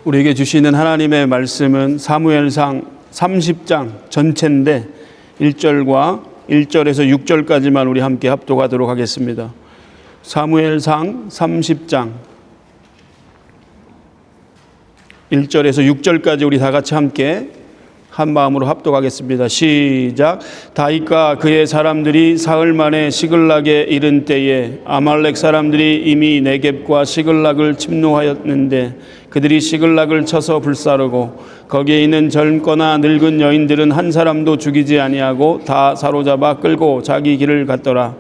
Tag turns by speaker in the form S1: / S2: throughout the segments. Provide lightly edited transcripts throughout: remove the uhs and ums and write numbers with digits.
S1: 우리에게 주시는 하나님의 말씀은 사무엘상 30장 전체인데 1절에서 6절까지만 우리 함께 합독하도록 하겠습니다. 사무엘상 30장 1절에서 6절까지 우리 다 같이 함께 한 마음으로 합독하겠습니다. 시작. 다윗과 그의 사람들이 사흘 만에 시글락에 이른 때에 아말렉 사람들이 이미 네겝과 시글락을 침노하였는데 그들이 시글락을 쳐서 불사르고 거기에 있는 젊거나 늙은 여인들은 한 사람도 죽이지 아니하고 다 사로잡아 끌고 자기 길을 갔더라.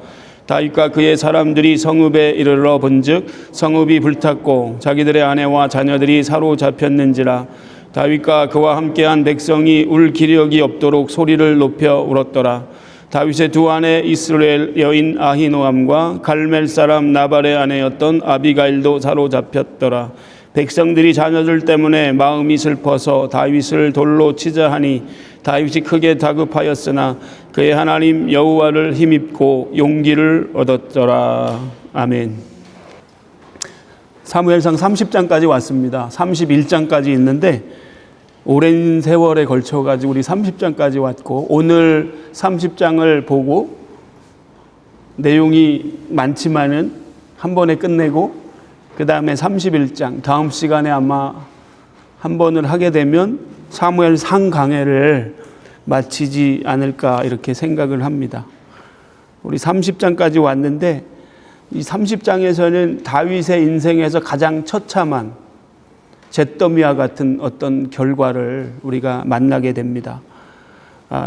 S1: 다윗과 그의 사람들이 성읍에 이르러 본즉 성읍이 불탔고 자기들의 아내와 자녀들이 사로잡혔는지라. 다윗과 그와 함께한 백성이 울 기력이 없도록 소리를 높여 울었더라. 다윗의 두 아내 이스라엘 여인 아히노암과 갈멜 사람 나발의 아내였던 아비가일도 사로잡혔더라. 백성들이 자녀들 때문에 마음이 슬퍼서 다윗을 돌로 치자 하니 다윗이 크게 다급하였으나 그의 하나님 여호와를 힘입고 용기를 얻었더라. 아멘. 사무엘상 30장까지 왔습니다. 31장까지 있는데 오랜 세월에 걸쳐가지고 우리 30장까지 왔고 오늘 30장을 보고 내용이 많지만은 한 번에 끝내고 그 다음에 31장 다음 시간에 아마 한 번을 하게 되면 사무엘상 강해를 마치지 않을까 이렇게 생각을 합니다. 우리 30장까지 왔는데 이 30장에서는 다윗의 인생에서 가장 처참한 잿더미와 같은 어떤 결과를 우리가 만나게 됩니다.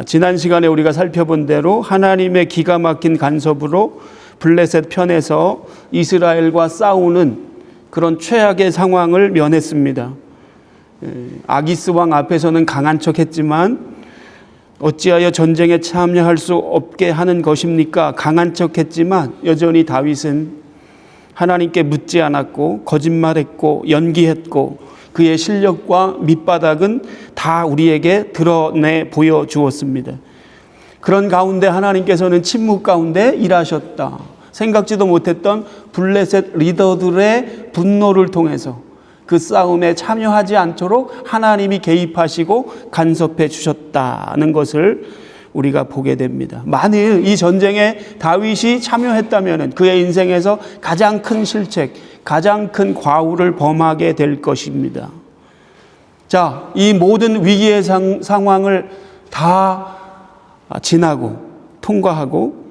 S1: 지난 시간에 우리가 살펴본 대로 하나님의 기가 막힌 간섭으로 블레셋 편에서 이스라엘과 싸우는 그런 최악의 상황을 면했습니다. 아기스 왕 앞에서는 강한 척했지만 어찌하여 전쟁에 참여할 수 없게 하는 것입니까? 강한 척했지만 여전히 다윗은 하나님께 묻지 않았고 거짓말했고 연기했고 그의 실력과 밑바닥은 다 우리에게 드러내 보여주었습니다. 그런 가운데 하나님께서는 침묵 가운데 일하셨다. 생각지도 못했던 블레셋 리더들의 분노를 통해서 그 싸움에 참여하지 않도록 하나님이 개입하시고 간섭해 주셨다는 것을 우리가 보게 됩니다. 만일 이 전쟁에 다윗이 참여했다면 그의 인생에서 가장 큰 실책, 가장 큰 과오를 범하게 될 것입니다. 자, 이 모든 위기의 상황을 다 지나고 통과하고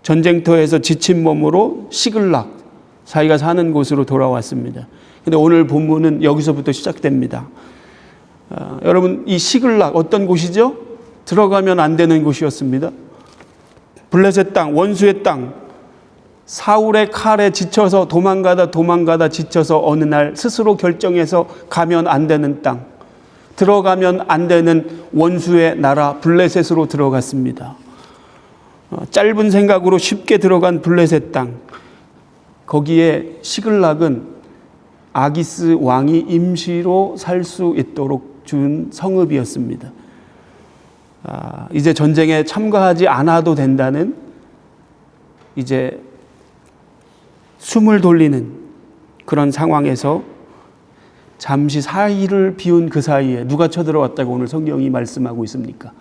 S1: 전쟁터에서 지친 몸으로 시글락, 자기가 사는 곳으로 돌아왔습니다. 근데 오늘 본문은 여기서부터 시작됩니다. 여러분, 이 시글락 어떤 곳이죠? 들어가면 안 되는 곳이었습니다. 블레셋 땅, 원수의 땅, 사울의 칼에 지쳐서 도망가다 지쳐서 어느 날 스스로 결정해서 가면 안 되는 땅, 들어가면 안 되는 원수의 나라 블레셋으로 들어갔습니다. 짧은 생각으로 쉽게 들어간 블레셋 땅, 거기에 시글락은 아기스 왕이 임시로 살 수 있도록 준 성읍이었습니다. 이제 전쟁에 참가하지 않아도 된다는, 이제 숨을 돌리는 그런 상황에서 잠시 사이를 비운 그 사이에 누가 쳐들어왔다고 오늘 성경이 말씀하고 있습니까?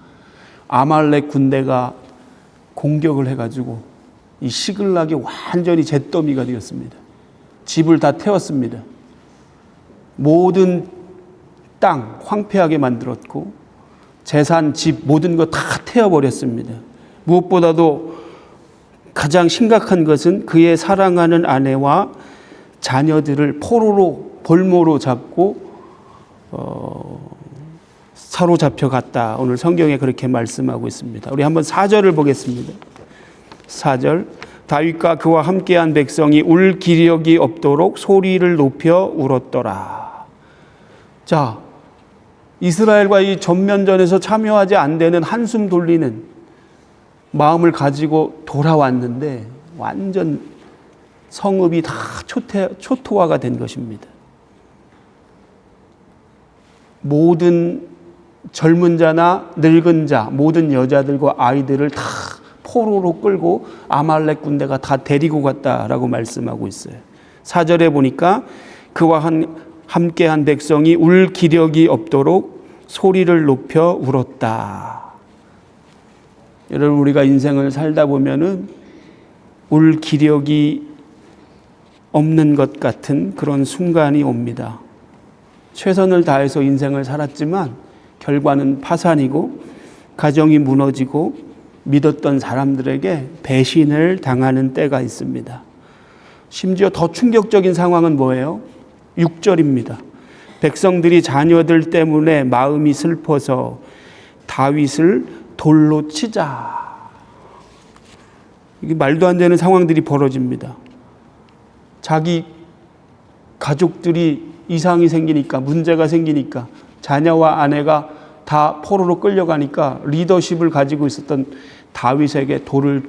S1: 아말렉 군대가 공격을 해가지고 이 시글락이 완전히 잿더미가 되었습니다. 집을 다 태웠습니다. 모든 땅 황폐하게 만들었고 재산, 집 모든 거 다 태워버렸습니다. 무엇보다도 가장 심각한 것은 그의 사랑하는 아내와 자녀들을 포로로 볼모로 잡고 사로잡혀 갔다. 오늘 성경에 그렇게 말씀하고 있습니다. 우리 한번 4절을 보겠습니다. 4절. 다윗과 그와 함께한 백성이 울 기력이 없도록 소리를 높여 울었더라. 자, 이스라엘과 이 전면전에서 참여하지 안 되는 한숨 돌리는 마음을 가지고 돌아왔는데 완전 성읍이 다 초토화가 된 것입니다. 모든 젊은 자나 늙은 자, 모든 여자들과 아이들을 다 포로로 끌고 아말렉 군대가 다 데리고 갔다라고 말씀하고 있어요. 4절에 보니까 그와 함께한 백성이 울 기력이 없도록 소리를 높여 울었다. 여러분, 우리가 인생을 살다 보면은 울 기력이 없는 것 같은 그런 순간이 옵니다. 최선을 다해서 인생을 살았지만 결과는 파산이고 가정이 무너지고 믿었던 사람들에게 배신을 당하는 때가 있습니다. 심지어 더 충격적인 상황은 뭐예요? 6절입니다. 백성들이 자녀들 때문에 마음이 슬퍼서 다윗을 돌로 치자. 이게 말도 안 되는 상황들이 벌어집니다. 자기 가족들이 이상이 생기니까, 문제가 생기니까, 자녀와 아내가 다 포로로 끌려가니까 리더십을 가지고 있었던 다윗에게 돌을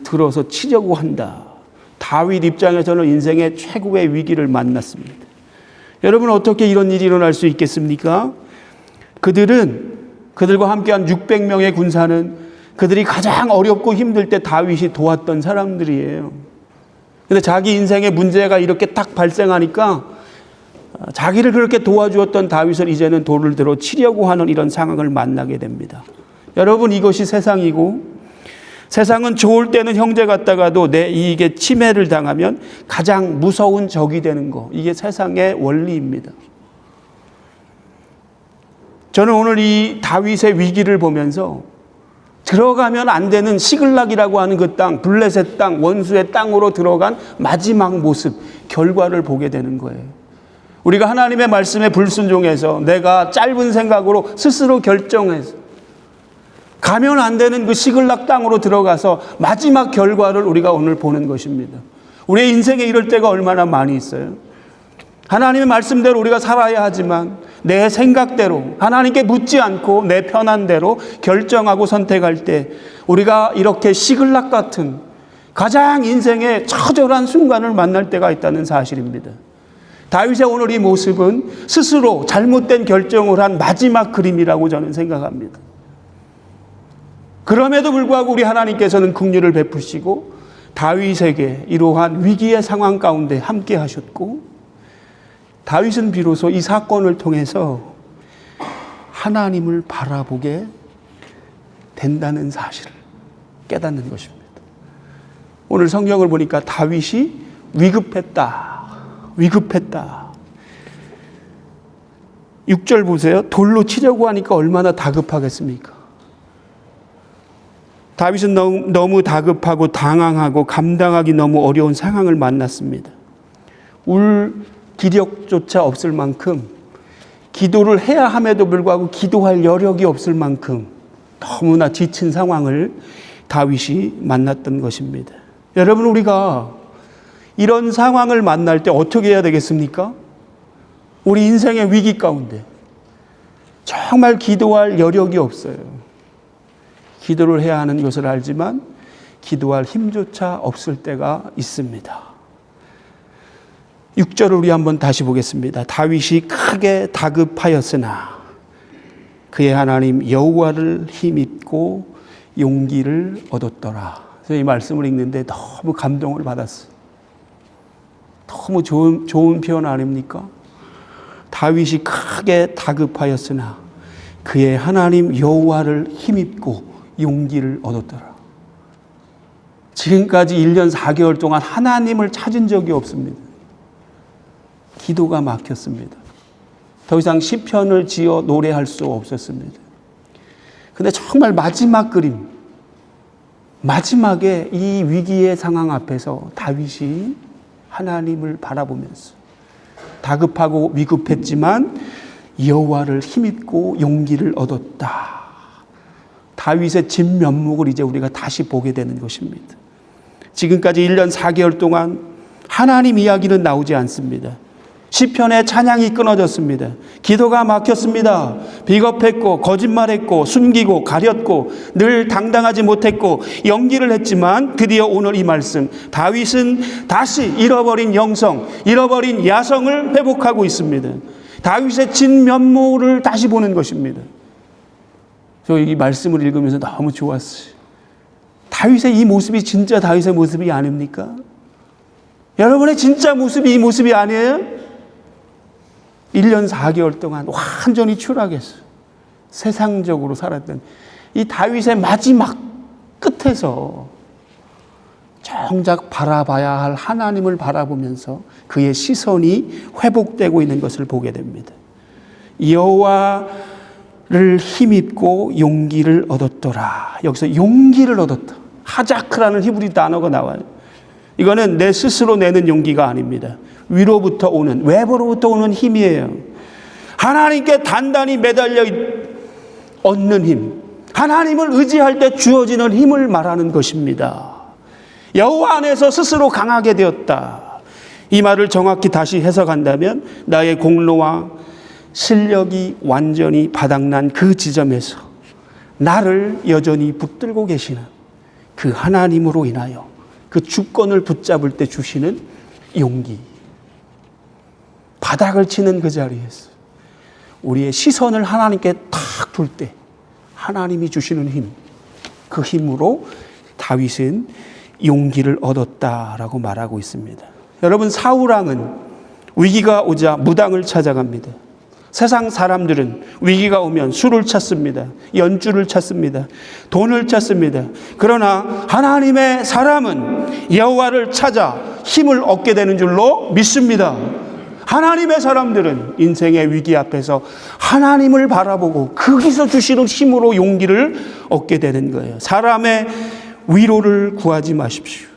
S1: 들어서 치려고 한다. 다윗 입장에서는 인생의 최고의 위기를 만났습니다. 여러분, 어떻게 이런 일이 일어날 수 있겠습니까? 그들과 함께한 600명의 군사는 그들이 가장 어렵고 힘들 때 다윗이 도왔던 사람들이에요. 근데 자기 인생에 문제가 이렇게 딱 발생하니까 자기를 그렇게 도와주었던 다윗을 이제는 돌을 들어 치려고 하는 이런 상황을 만나게 됩니다. 여러분, 이것이 세상이고, 세상은 좋을 때는 형제 같다가도 내 이익에 침해를 당하면 가장 무서운 적이 되는 거, 이게 세상의 원리입니다. 저는 오늘 이 다윗의 위기를 보면서 들어가면 안 되는 시글락이라고 하는 그 땅, 블레셋 땅, 원수의 땅으로 들어간 마지막 모습, 결과를 보게 되는 거예요. 우리가 하나님의 말씀에 불순종해서 내가 짧은 생각으로 스스로 결정해서 가면 안 되는 그 시글락 땅으로 들어가서 마지막 결과를 우리가 오늘 보는 것입니다. 우리의 인생에 이럴 때가 얼마나 많이 있어요. 하나님의 말씀대로 우리가 살아야 하지만 내 생각대로 하나님께 묻지 않고 내 편한 대로 결정하고 선택할 때 우리가 이렇게 시글락 같은 가장 인생의 처절한 순간을 만날 때가 있다는 사실입니다. 다윗의 오늘 이 모습은 스스로 잘못된 결정을 한 마지막 그림이라고 저는 생각합니다. 그럼에도 불구하고 우리 하나님께서는 긍휼을 베푸시고 다윗에게 이러한 위기의 상황 가운데 함께 하셨고, 다윗은 비로소 이 사건을 통해서 하나님을 바라보게 된다는 사실을 깨닫는 것입니다. 오늘 성경을 보니까 다윗이 위급했다. 6절 보세요. 돌로 치려고 하니까 얼마나 다급하겠습니까? 다윗은 너무 다급하고 당황하고 감당하기 너무 어려운 상황을 만났습니다. 울 기력조차 없을 만큼, 기도를 해야 함에도 불구하고 기도할 여력이 없을 만큼 너무나 지친 상황을 다윗이 만났던 것입니다. 여러분, 우리가 이런 상황을 만날 때 어떻게 해야 되겠습니까? 우리 인생의 위기 가운데 정말 기도할 여력이 없어요. 기도를 해야 하는 것을 알지만 기도할 힘조차 없을 때가 있습니다. 6절을 우리 한번 다시 보겠습니다. 다윗이 크게 다급하였으나 그의 하나님 여호와를 힘입고 용기를 얻었더라. 그래서 이 말씀을 읽는데 너무 감동을 받았어요. 너무 좋은 표현 아닙니까? 다윗이 크게 다급하였으나 그의 하나님 여호와를 힘입고 용기를 얻었더라. 지금까지 1년 4개월 동안 하나님을 찾은 적이 없습니다. 기도가 막혔습니다. 더 이상 시편을 지어 노래할 수 없었습니다. 근데 정말 마지막 그림, 마지막에 이 위기의 상황 앞에서 다윗이 하나님을 바라보면서 다급하고 위급했지만 여호와를 힘입고 용기를 얻었다. 다윗의 진면목을 이제 우리가 다시 보게 되는 것입니다. 지금까지 1년 4개월 동안 하나님 이야기는 나오지 않습니다. 시편의 찬양이 끊어졌습니다. 기도가 막혔습니다. 비겁했고 거짓말했고 숨기고 가렸고 늘 당당하지 못했고 연기를 했지만 드디어 오늘 이 말씀, 다윗은 다시 잃어버린 영성, 잃어버린 야성을 회복하고 있습니다. 다윗의 진면모를 다시 보는 것입니다. 저 이 말씀을 읽으면서 너무 좋았어요. 다윗의 이 모습이 진짜 다윗의 모습이 아닙니까? 여러분의 진짜 모습이 이 모습이 아니에요? 1년 4개월 동안 완전히 추락했어요. 세상적으로 살았던 이 다윗의 마지막 끝에서 정작 바라봐야 할 하나님을 바라보면서 그의 시선이 회복되고 있는 것을 보게 됩니다. 여호와를 힘입고 용기를 얻었더라. 여기서 용기를 얻었다. 하자크라는 히브리 단어가 나와요. 이거는 내 스스로 내는 용기가 아닙니다. 위로부터 오는, 외부로부터 오는 힘이에요. 하나님께 단단히 매달려 얻는 힘, 하나님을 의지할 때 주어지는 힘을 말하는 것입니다. 여호와 안에서 스스로 강하게 되었다. 이 말을 정확히 다시 해석한다면 나의 공로와 실력이 완전히 바닥난 그 지점에서 나를 여전히 붙들고 계시는 그 하나님으로 인하여 그 주권을 붙잡을 때 주시는 용기. 바닥을 치는 그 자리에서 우리의 시선을 하나님께 탁 둘 때 하나님이 주시는 힘, 그 힘으로 다윗은 용기를 얻었다라고 말하고 있습니다. 여러분, 사울왕은 위기가 오자 무당을 찾아갑니다. 세상 사람들은 위기가 오면 술을 찾습니다. 연주를 찾습니다. 돈을 찾습니다. 그러나 하나님의 사람은 여호와를 찾아 힘을 얻게 되는 줄로 믿습니다. 하나님의 사람들은 인생의 위기 앞에서 하나님을 바라보고 거기서 주시는 힘으로 용기를 얻게 되는 거예요. 사람의 위로를 구하지 마십시오.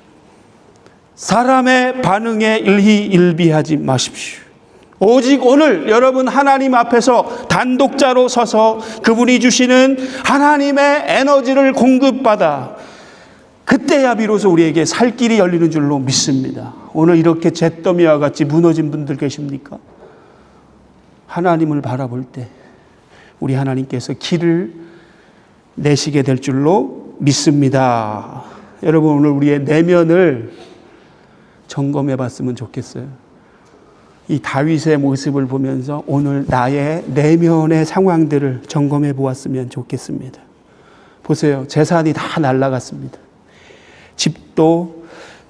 S1: 사람의 반응에 일희일비하지 마십시오. 오직 오늘 여러분 하나님 앞에서 단독자로 서서 그분이 주시는 하나님의 에너지를 공급받아 그때야 비로소 우리에게 살 길이 열리는 줄로 믿습니다. 오늘 이렇게 잿더미와 같이 무너진 분들 계십니까? 하나님을 바라볼 때 우리 하나님께서 길을 내시게 될 줄로 믿습니다. 여러분, 오늘 우리의 내면을 점검해 봤으면 좋겠어요. 이 다윗의 모습을 보면서 오늘 나의 내면의 상황들을 점검해 보았으면 좋겠습니다. 보세요. 재산이 다 날아갔습니다. 집도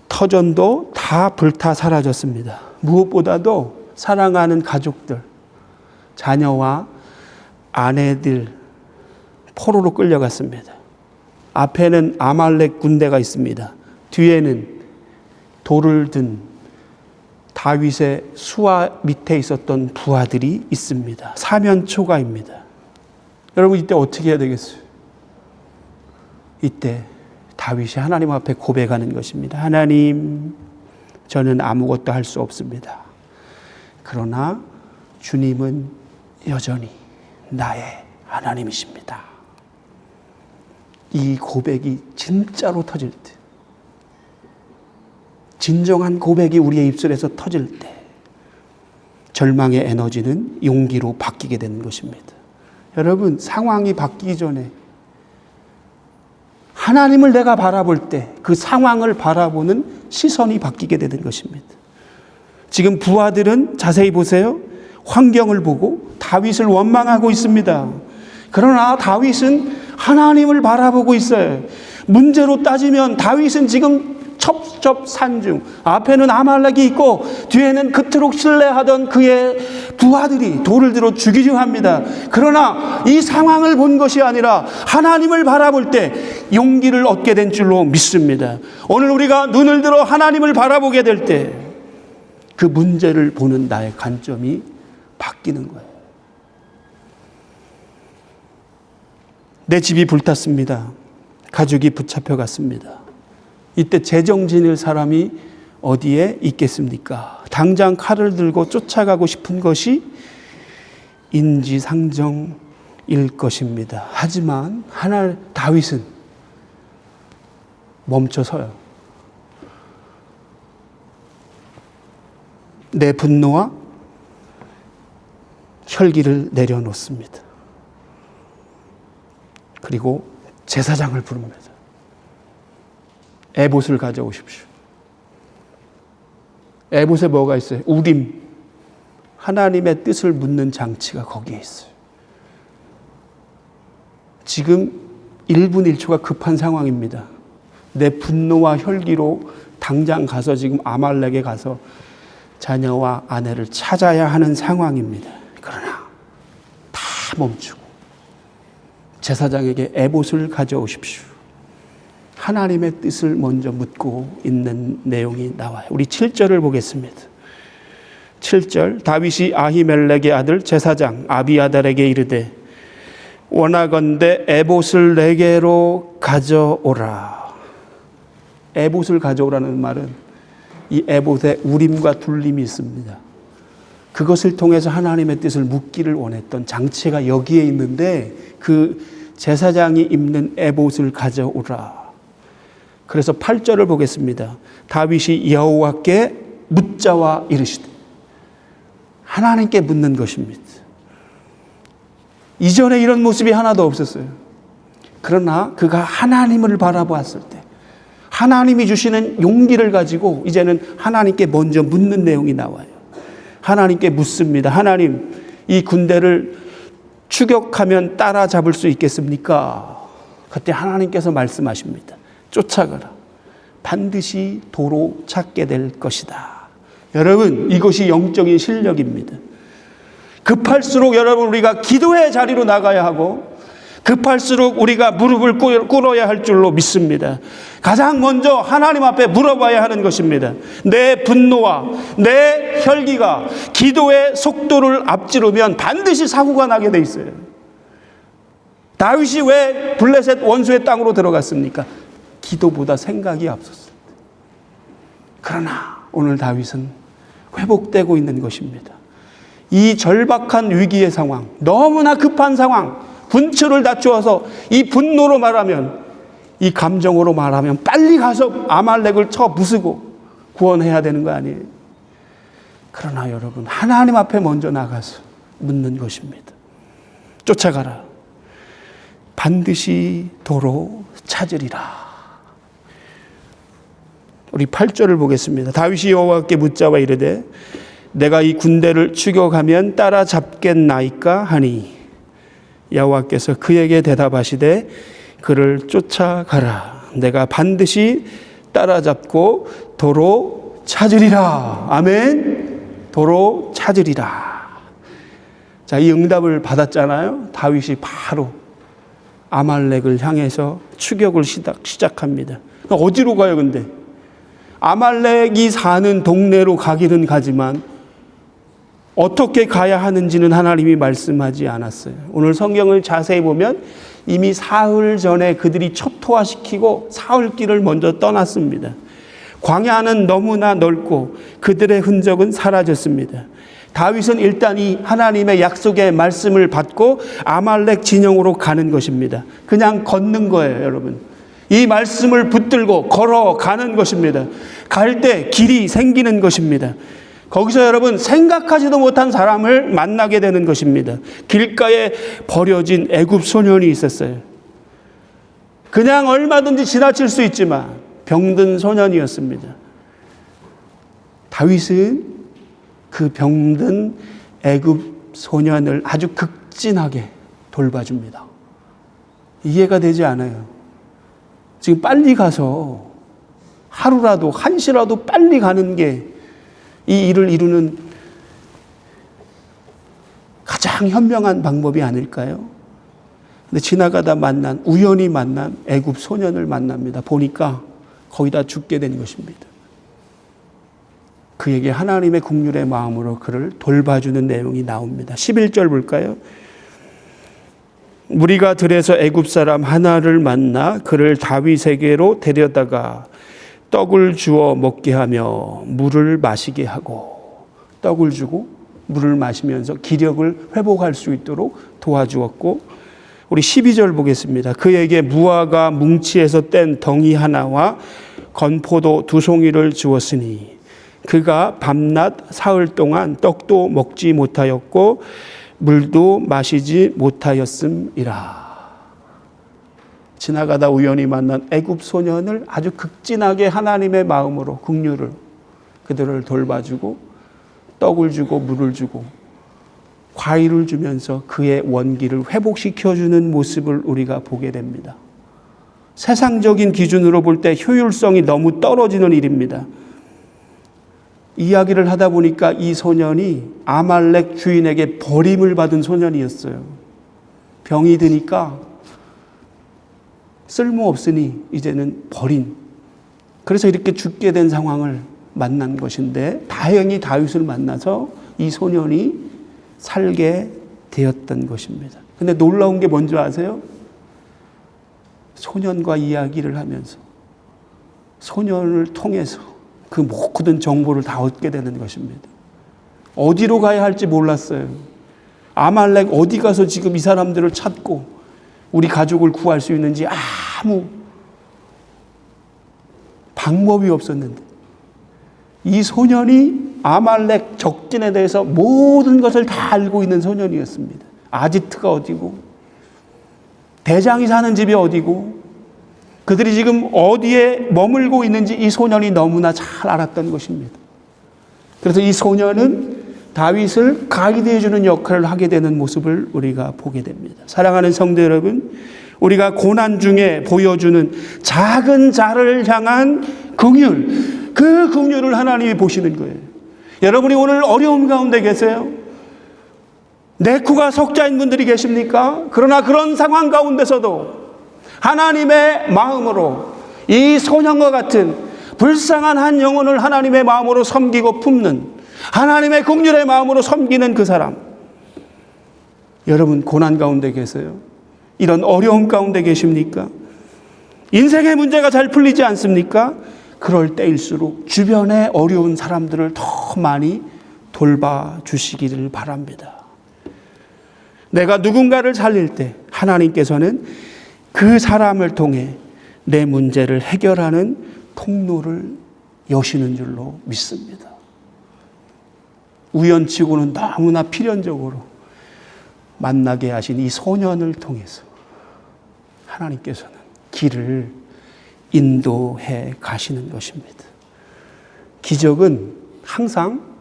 S1: 터전도 다 불타 사라졌습니다. 무엇보다도 사랑하는 가족들, 자녀와 아내들 포로로 끌려갔습니다. 앞에는 아말렉 군대가 있습니다. 뒤에는 돌을 든 다윗의 수하 밑에 있었던 부하들이 있습니다. 사면초가입니다. 여러분, 이때 어떻게 해야 되겠어요? 이때 다윗이 하나님 앞에 고백하는 것입니다. 하나님, 저는 아무것도 할 수 없습니다. 그러나 주님은 여전히 나의 하나님이십니다. 이 고백이 진짜로 터질 때, 진정한 고백이 우리의 입술에서 터질 때 절망의 에너지는 용기로 바뀌게 되는 것입니다. 여러분, 상황이 바뀌기 전에 하나님을 내가 바라볼 때 그 상황을 바라보는 시선이 바뀌게 되는 것입니다. 지금 부하들은 자세히 보세요. 환경을 보고 다윗을 원망하고 있습니다. 그러나 다윗은 하나님을 바라보고 있어요. 문제로 따지면 다윗은 지금 첩첩산중, 앞에는 아말렉이 있고 뒤에는 그토록 신뢰하던 그의 부하들이 돌을 들어 죽이려 합니다. 그러나 이 상황을 본 것이 아니라 하나님을 바라볼 때 용기를 얻게 된 줄로 믿습니다. 오늘 우리가 눈을 들어 하나님을 바라보게 될 때 그 문제를 보는 나의 관점이 바뀌는 거예요. 내 집이 불탔습니다. 가족이 붙잡혀 갔습니다. 이때 재정 지닐 사람이 어디에 있겠습니까? 당장 칼을 들고 쫓아가고 싶은 것이 인지상정일 것입니다. 하지만 다윗은 멈춰서요. 내 분노와 혈기를 내려놓습니다. 그리고 제사장을 부릅니다. 에봇을 가져오십시오. 에봇에 뭐가 있어요? 우림, 하나님의 뜻을 묻는 장치가 거기에 있어요. 지금 1분 1초가 급한 상황입니다. 내 분노와 혈기로 당장 가서 지금 아말렉에 가서 자녀와 아내를 찾아야 하는 상황입니다. 그러나 다 멈추고 제사장에게 에봇을 가져오십시오. 하나님의 뜻을 먼저 묻고 있는 내용이 나와요. 우리 7절을 보겠습니다. 7절, 다윗이 아히멜렉의 아들 제사장 아비아달에게 이르되 원하건대 에봇을 내게로 가져오라. 에봇을 가져오라는 말은 이 에봇에 우림과 둘림이 있습니다. 그것을 통해서 하나님의 뜻을 묻기를 원했던 장치가 여기에 있는데 그 제사장이 입는 에봇을 가져오라. 그래서 8절을 보겠습니다. 다윗이 여호와께 묻자와 이르시되, 하나님께 묻는 것입니다. 이전에 이런 모습이 하나도 없었어요. 그러나 그가 하나님을 바라보았을 때 하나님이 주시는 용기를 가지고 이제는 하나님께 먼저 묻는 내용이 나와요. 하나님께 묻습니다. 하나님, 이 군대를 추격하면 따라잡을 수 있겠습니까? 그때 하나님께서 말씀하십니다. 쫓아가라. 반드시 도로 찾게 될 것이다. 여러분, 이것이 영적인 실력입니다. 급할수록 여러분 우리가 기도의 자리로 나가야 하고 급할수록 우리가 무릎을 꿇어야 할 줄로 믿습니다. 가장 먼저 하나님 앞에 물어봐야 하는 것입니다. 내 분노와 내 혈기가 기도의 속도를 앞지르면 반드시 사고가 나게 돼 있어요. 다윗이 왜 블레셋 원수의 땅으로 들어갔습니까? 기도보다 생각이 앞섰습니다. 그러나 오늘 다윗은 회복되고 있는 것입니다. 이 절박한 위기의 상황, 너무나 급한 상황, 분초를 낮추어서 이 분노로 말하면, 이 감정으로 말하면 빨리 가서 아말렉을 쳐 부수고 구원해야 되는 거 아니에요? 그러나 여러분, 하나님 앞에 먼저 나가서 묻는 것입니다. 쫓아가라. 반드시 도로 찾으리라. 우리 8절을 보겠습니다. 다윗이 여호와께 묻자와 이르되 내가 이 군대를 추격하면 따라잡겠나이까 하니 여호와께서 그에게 대답하시되 그를 쫓아가라. 내가 반드시 따라잡고 도로 찾으리라. 아멘. 도로 찾으리라. 자, 이 응답을 받았잖아요. 다윗이 바로 아말렉을 향해서 추격을 시작합니다. 어디로 가요, 근데? 아말렉이 사는 동네로 가기는 가지만 어떻게 가야 하는지는 하나님이 말씀하지 않았어요. 오늘 성경을 자세히 보면 이미 사흘 전에 그들이 초토화시키고 사흘길을 먼저 떠났습니다. 광야는 너무나 넓고 그들의 흔적은 사라졌습니다. 다윗은 일단 이 하나님의 약속의 말씀을 받고 아말렉 진영으로 가는 것입니다. 그냥 걷는 거예요, 여러분. 이 말씀을 붙들고 걸어가는 것입니다. 갈 때 길이 생기는 것입니다. 거기서 여러분 생각하지도 못한 사람을 만나게 되는 것입니다. 길가에 버려진 애굽 소년이 있었어요. 그냥 얼마든지 지나칠 수 있지만 병든 소년이었습니다. 다윗은 그 병든 애굽 소년을 아주 극진하게 돌봐줍니다. 이해가 되지 않아요. 지금 빨리 가서 하루라도 한시라도 빨리 가는 게 이 일을 이루는 가장 현명한 방법이 아닐까요? 근데 지나가다 우연히 만난 애굽 소년을 만납니다. 보니까 거의 다 죽게 된 것입니다. 그에게 하나님의 긍휼의 마음으로 그를 돌봐주는 내용이 나옵니다. 11절 볼까요? 무리가 들에서 애굽 사람 하나를 만나 그를 다윗에게로 데려다가 떡을 주어 먹게 하며 물을 마시게 하고, 떡을 주고 물을 마시면서 기력을 회복할 수 있도록 도와주었고, 우리 12절 보겠습니다. 그에게 무화과 뭉치에서 뗀 덩이 하나와 건포도 2송이를 주었으니 그가 밤낮 사흘 동안 떡도 먹지 못하였고 물도 마시지 못하였음이라. 지나가다 우연히 만난 애굽 소년을 아주 극진하게 하나님의 마음으로 긍휼을 그들을 돌봐주고 떡을 주고 물을 주고 과일을 주면서 그의 원기를 회복시켜주는 모습을 우리가 보게 됩니다. 세상적인 기준으로 볼 때 효율성이 너무 떨어지는 일입니다. 이야기를 하다 보니까 이 소년이 아말렉 주인에게 버림을 받은 소년이었어요. 병이 드니까 쓸모없으니 이제는 버린. 그래서 이렇게 죽게 된 상황을 만난 것인데 다행히 다윗을 만나서 이 소년이 살게 되었던 것입니다. 근데 놀라운 게 뭔지 아세요? 소년과 이야기를 하면서 소년을 통해서 그 모든 정보를 다 얻게 되는 것입니다. 어디로 가야 할지 몰랐어요. 아말렉 어디 가서 지금 이 사람들을 찾고 우리 가족을 구할 수 있는지 아무 방법이 없었는데 이 소년이 아말렉 적진에 대해서 모든 것을 다 알고 있는 소년이었습니다. 아지트가 어디고 대장이 사는 집이 어디고 그들이 지금 어디에 머물고 있는지 이 소년이 너무나 잘 알았던 것입니다. 그래서 이 소년은 다윗을 가이드해 주는 역할을 하게 되는 모습을 우리가 보게 됩니다. 사랑하는 성도 여러분, 우리가 고난 중에 보여주는 작은 자를 향한 긍휼, 그 긍휼을 하나님이 보시는 거예요. 여러분이 오늘 어려움 가운데 계세요? 내쿠가 석자인 분들이 계십니까? 그러나 그런 상황 가운데서도 하나님의 마음으로 이 소년과 같은 불쌍한 한 영혼을 하나님의 마음으로 섬기고 품는 하나님의 긍휼의 마음으로 섬기는 그 사람. 여러분 고난 가운데 계세요? 이런 어려움 가운데 계십니까? 인생의 문제가 잘 풀리지 않습니까? 그럴 때일수록 주변에 어려운 사람들을 더 많이 돌봐주시기를 바랍니다. 내가 누군가를 살릴 때 하나님께서는 그 사람을 통해 내 문제를 해결하는 통로를 여시는 줄로 믿습니다. 우연치고는 너무나 필연적으로 만나게 하신 이 소년을 통해서 하나님께서는 길을 인도해 가시는 것입니다. 기적은 항상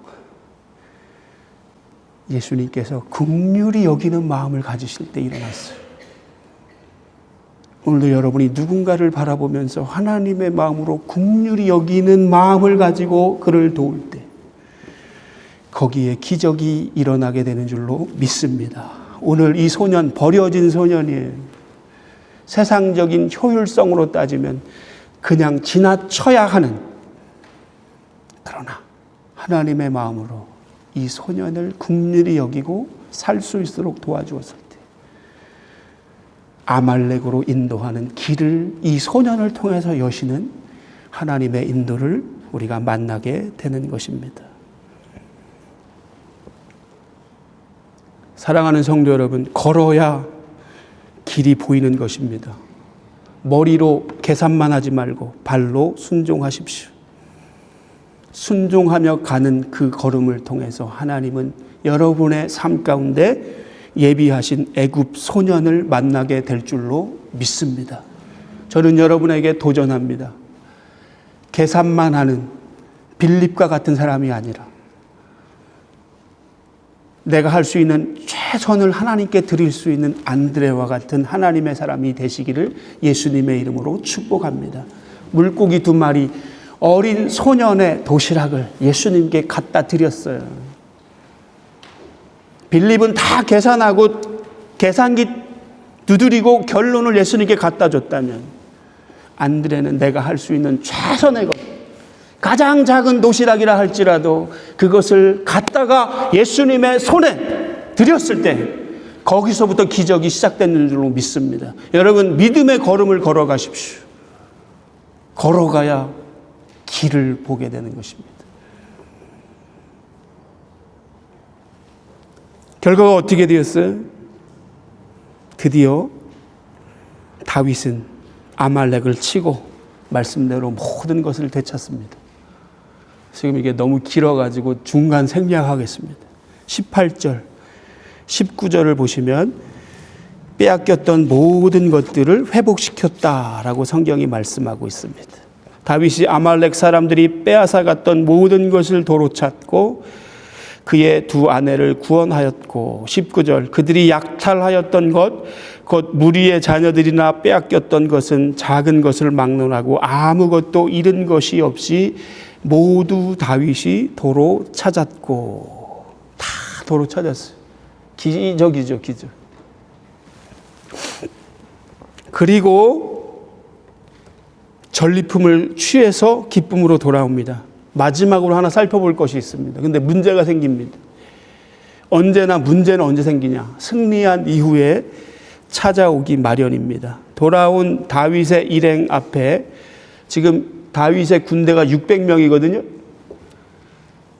S1: 예수님께서 긍휼히 여기는 마음을 가지실 때 일어났어요. 오늘도 여러분이 누군가를 바라보면서 하나님의 마음으로 긍휼히 여기는 마음을 가지고 그를 도울 때 거기에 기적이 일어나게 되는 줄로 믿습니다. 오늘 이 소년 버려진 소년이에요. 세상적인 효율성으로 따지면 그냥 지나쳐야 하는, 그러나 하나님의 마음으로 이 소년을 긍휼히 여기고 살 수 있도록 도와주었을 때 아말렉으로 인도하는 길을 이 소년을 통해서 여시는 하나님의 인도를 우리가 만나게 되는 것입니다. 사랑하는 성도 여러분, 걸어야 길이 보이는 것입니다. 머리로 계산만 하지 말고 발로 순종하십시오. 순종하며 가는 그 걸음을 통해서 하나님은 여러분의 삶 가운데 예비하신 애굽 소년을 만나게 될 줄로 믿습니다. 저는 여러분에게 도전합니다. 계산만 하는 빌립과 같은 사람이 아니라 내가 할 수 있는 최선을 하나님께 드릴 수 있는 안드레와 같은 하나님의 사람이 되시기를 예수님의 이름으로 축복합니다. 물고기 2마리 어린 소년의 도시락을 예수님께 갖다 드렸어요. 빌립은 다 계산하고 계산기 두드리고 결론을 예수님께 갖다 줬다면 안드레는 내가 할 수 있는 최선의 것, 가장 작은 도시락이라 할지라도 그것을 갖다가 예수님의 손에 드렸을 때 거기서부터 기적이 시작되는 줄로 믿습니다. 여러분 믿음의 걸음을 걸어가십시오. 걸어가야 길을 보게 되는 것입니다. 결과가 어떻게 되었어요? 드디어 다윗은 아말렉을 치고 말씀대로 모든 것을 되찾습니다. 지금 이게 너무 길어가지고 중간 생략하겠습니다. 18절, 19절을 보시면 빼앗겼던 모든 것들을 회복시켰다라고 성경이 말씀하고 있습니다. 다윗이 아말렉 사람들이 빼앗아갔던 모든 것을 도로 찾고 그의 2 아내를 구원하였고 19절 그들이 약탈하였던 것 곧 무리의 자녀들이나 빼앗겼던 것은 작은 것을 막론하고 아무것도 잃은 것이 없이 모두 다윗이 도로 찾았고. 다 도로 찾았어요. 기적이죠, 기적. 그리고 전리품을 취해서 기쁨으로 돌아옵니다. 마지막으로 하나 살펴볼 것이 있습니다. 근데 문제가 생깁니다. 언제나 문제는 언제 생기냐? 승리한 이후에 찾아오기 마련입니다. 돌아온 다윗의 일행 앞에 지금 다윗의 군대가 600명이거든요.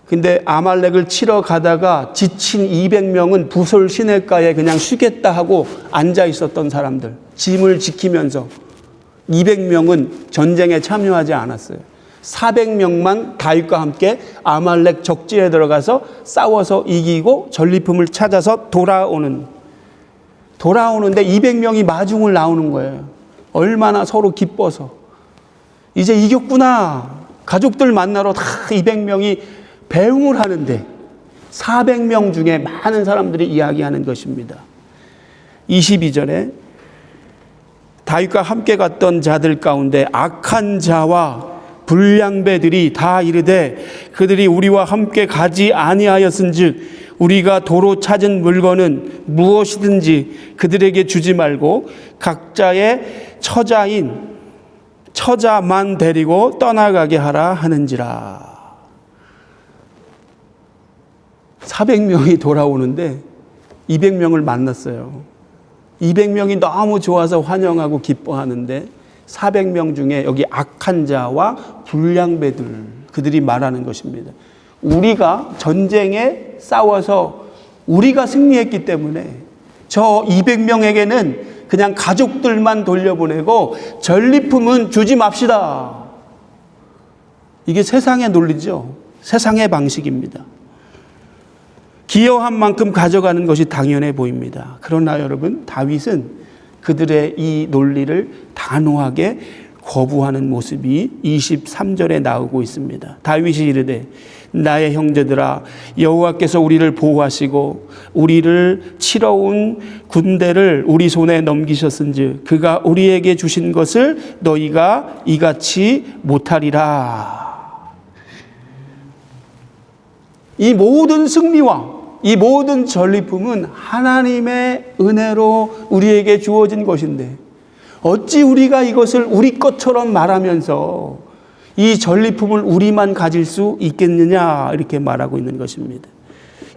S1: 근데 아말렉을 치러 가다가 지친 200명은 부솔 시냇가에 그냥 쉬겠다 하고 앉아 있었던 사람들, 짐을 지키면서 200명은 전쟁에 참여하지 않았어요. 400명만 다윗과 함께 아말렉 적지에 들어가서 싸워서 이기고 전리품을 찾아서 돌아오는데 200명이 마중을 나오는 거예요. 얼마나 서로 기뻐서 이제 이겼구나. 가족들 만나러 다 200명이 배웅을 하는데 400명 중에 많은 사람들이 이야기하는 것입니다. 22절에 다윗과 함께 갔던 자들 가운데 악한 자와 불량배들이 다 이르되 그들이 우리와 함께 가지 아니하였은즉 우리가 도로 찾은 물건은 무엇이든지 그들에게 주지 말고 각자의 처자만 데리고 떠나가게 하라 하는지라. 400명이 돌아오는데 200명을 만났어요. 200명이 너무 좋아서 환영하고 기뻐하는데 400명 중에 여기 악한 자와 불량배들, 그들이 말하는 것입니다. 우리가 전쟁에 싸워서 우리가 승리했기 때문에 저 200명에게는 그냥 가족들만 돌려보내고 전리품은 주지 맙시다. 이게 세상의 논리죠. 세상의 방식입니다. 기여한 만큼 가져가는 것이 당연해 보입니다. 그러나 여러분, 다윗은 그들의 이 논리를 단호하게 거부하는 모습이 23절에 나오고 있습니다. 다윗이 이르되 나의 형제들아 여호와께서 우리를 보호하시고 우리를 치러 온 군대를 우리 손에 넘기셨은즉 그가 우리에게 주신 것을 너희가 이같이 못하리라. 이 모든 승리와 이 모든 전리품은 하나님의 은혜로 우리에게 주어진 것인데 어찌 우리가 이것을 우리 것처럼 말하면서 이 전리품을 우리만 가질 수 있겠느냐 이렇게 말하고 있는 것입니다.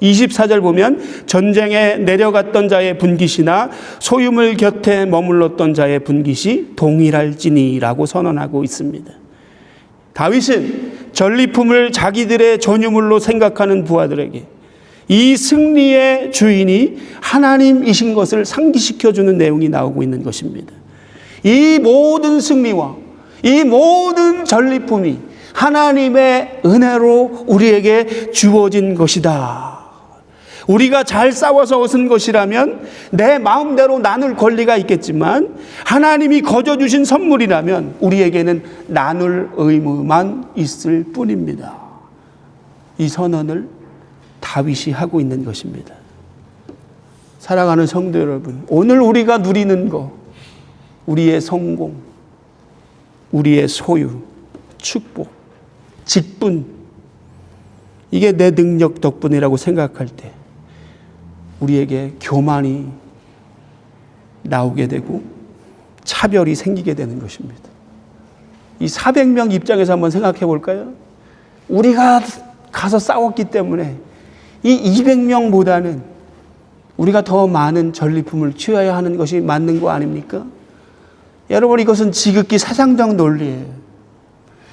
S1: 24절 보면 전쟁에 내려갔던 자의 분깃이나 소유물 곁에 머물렀던 자의 분깃이 동일할지니라고 선언하고 있습니다. 다윗은 전리품을 자기들의 전유물로 생각하는 부하들에게 이 승리의 주인이 하나님이신 것을 상기시켜주는 내용이 나오고 있는 것입니다. 이 모든 승리와 이 모든 전리품이 하나님의 은혜로 우리에게 주어진 것이다. 우리가 잘 싸워서 얻은 것이라면 내 마음대로 나눌 권리가 있겠지만 하나님이 거저 주신 선물이라면 우리에게는 나눌 의무만 있을 뿐입니다. 이 선언을 다윗이 하고 있는 것입니다. 사랑하는 성도 여러분, 오늘 우리가 누리는 것, 우리의 성공, 우리의 소유, 축복, 직분, 이게 내 능력 덕분이라고 생각할 때 우리에게 교만이 나오게 되고 차별이 생기게 되는 것입니다. 이 400명 입장에서 한번 생각해 볼까요? 우리가 가서 싸웠기 때문에 이 200명보다는 우리가 더 많은 전리품을 취해야 하는 것이 맞는 거 아닙니까? 여러분, 이것은 지극히 세상적 논리예요.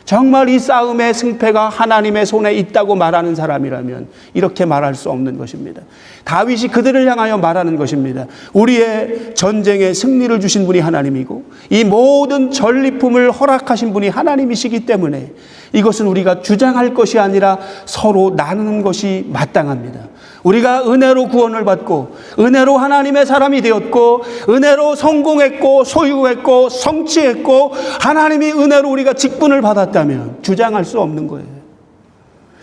S1: 정말 이 싸움의 승패가 하나님의 손에 있다고 말하는 사람이라면 이렇게 말할 수 없는 것입니다. 다윗이 그들을 향하여 말하는 것입니다. 우리의 전쟁에 승리를 주신 분이 하나님이고 이 모든 전리품을 허락하신 분이 하나님이시기 때문에 이것은 우리가 주장할 것이 아니라 서로 나누는 것이 마땅합니다. 우리가 은혜로 구원을 받고 은혜로 하나님의 사람이 되었고 은혜로 성공했고 소유했고 성취했고 하나님이 은혜로 우리가 직분을 받았다면 주장할 수 없는 거예요.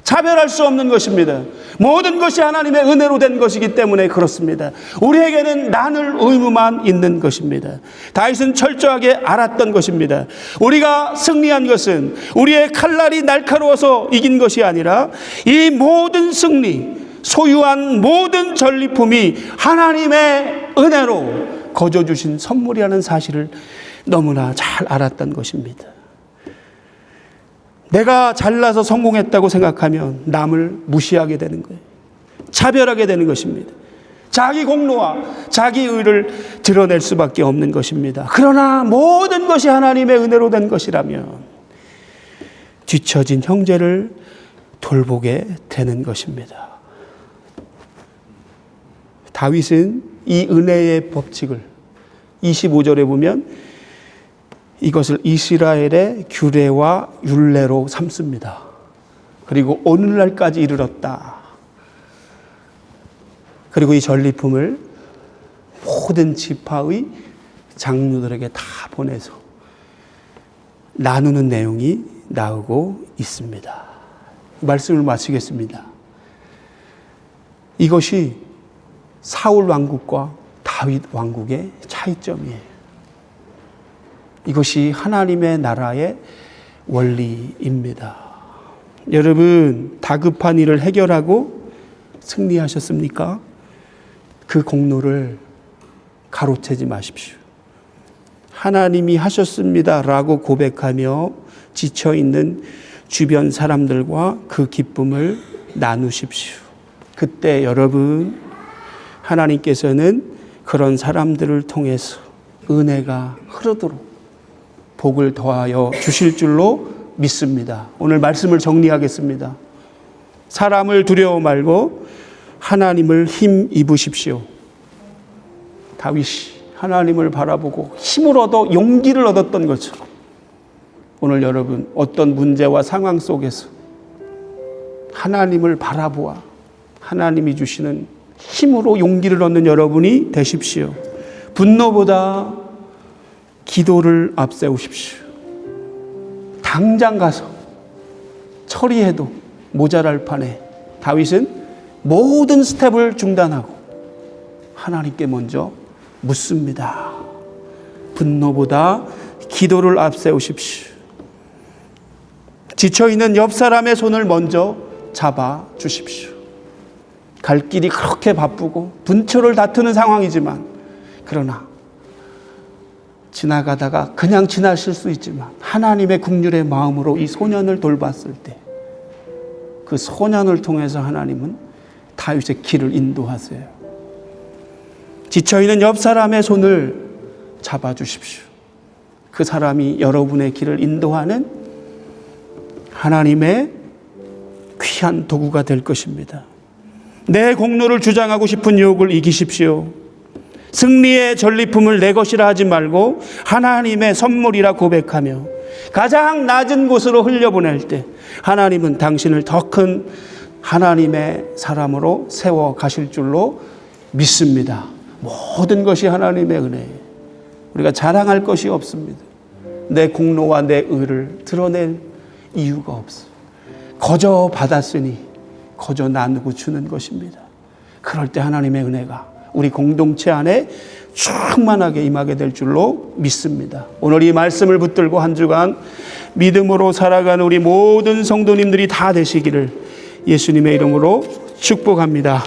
S1: 차별할 수 없는 것입니다. 모든 것이 하나님의 은혜로 된 것이기 때문에 그렇습니다. 우리에게는 나눌 의무만 있는 것입니다. 다윗은 철저하게 알았던 것입니다. 우리가 승리한 것은 우리의 칼날이 날카로워서 이긴 것이 아니라 이 모든 승리, 소유한 모든 전리품이 하나님의 은혜로 거저 주신 선물이라는 사실을 너무나 잘 알았던 것입니다. 내가 잘나서 성공했다고 생각하면 남을 무시하게 되는 거예요. 차별하게 되는 것입니다. 자기 공로와 자기 의를 드러낼 수밖에 없는 것입니다. 그러나 모든 것이 하나님의 은혜로 된 것이라면 뒤처진 형제를 돌보게 되는 것입니다. 다윗은 이 은혜의 법칙을 25절에 보면 이것을 이스라엘의 규례와 율례로 삼습니다. 그리고 오늘날까지 이르렀다. 그리고 이 전리품을 모든 지파의 장로들에게 다 보내서 나누는 내용이 나오고 있습니다. 말씀을 마치겠습니다. 이것이 사울 왕국과 다윗 왕국의 차이점이에요. 이것이 하나님의 나라의 원리입니다. 여러분, 다급한 일을 해결하고 승리하셨습니까? 그 공로를 가로채지 마십시오. 하나님이 하셨습니다라고 고백하며 지쳐있는 주변 사람들과 그 기쁨을 나누십시오. 그때 여러분, 하나님께서는 그런 사람들을 통해서 은혜가 흐르도록 복을 더하여 주실 줄로 믿습니다. 오늘 말씀을 정리하겠습니다. 사람을 두려워 말고 하나님을 힘 입으십시오. 다윗이 하나님을 바라보고 힘을 얻어 용기를 얻었던 것처럼 오늘 여러분 어떤 문제와 상황 속에서 하나님을 바라보아 하나님이 주시는 힘으로 용기를 얻는 여러분이 되십시오. 분노보다 기도를 앞세우십시오. 당장 가서 처리해도 모자랄 판에 다윗은 모든 스텝을 중단하고 하나님께 먼저 묻습니다. 분노보다 기도를 앞세우십시오. 지쳐있는 옆 사람의 손을 먼저 잡아 주십시오. 갈 길이 그렇게 바쁘고 분초를 다투는 상황이지만 그러나 지나가다가 그냥 지나실 수 있지만 하나님의 긍휼의 마음으로 이 소년을 돌봤을 때 그 소년을 통해서 하나님은 다윗의 길을 인도하세요. 지쳐있는 옆 사람의 손을 잡아주십시오. 그 사람이 여러분의 길을 인도하는 하나님의 귀한 도구가 될 것입니다. 내 공로를 주장하고 싶은 유혹을 이기십시오. 승리의 전리품을 내 것이라 하지 말고 하나님의 선물이라 고백하며 가장 낮은 곳으로 흘려보낼 때 하나님은 당신을 더 큰 하나님의 사람으로 세워 가실 줄로 믿습니다. 모든 것이 하나님의 은혜예요. 우리가 자랑할 것이 없습니다. 내 공로와 내 의를 드러낼 이유가 없어요. 거저 받았으니 거저 나누고 주는 것입니다. 그럴 때 하나님의 은혜가 우리 공동체 안에 충만하게 임하게 될 줄로 믿습니다. 오늘 이 말씀을 붙들고 한 주간 믿음으로 살아가는 우리 모든 성도님들이 다 되시기를 예수님의 이름으로 축복합니다.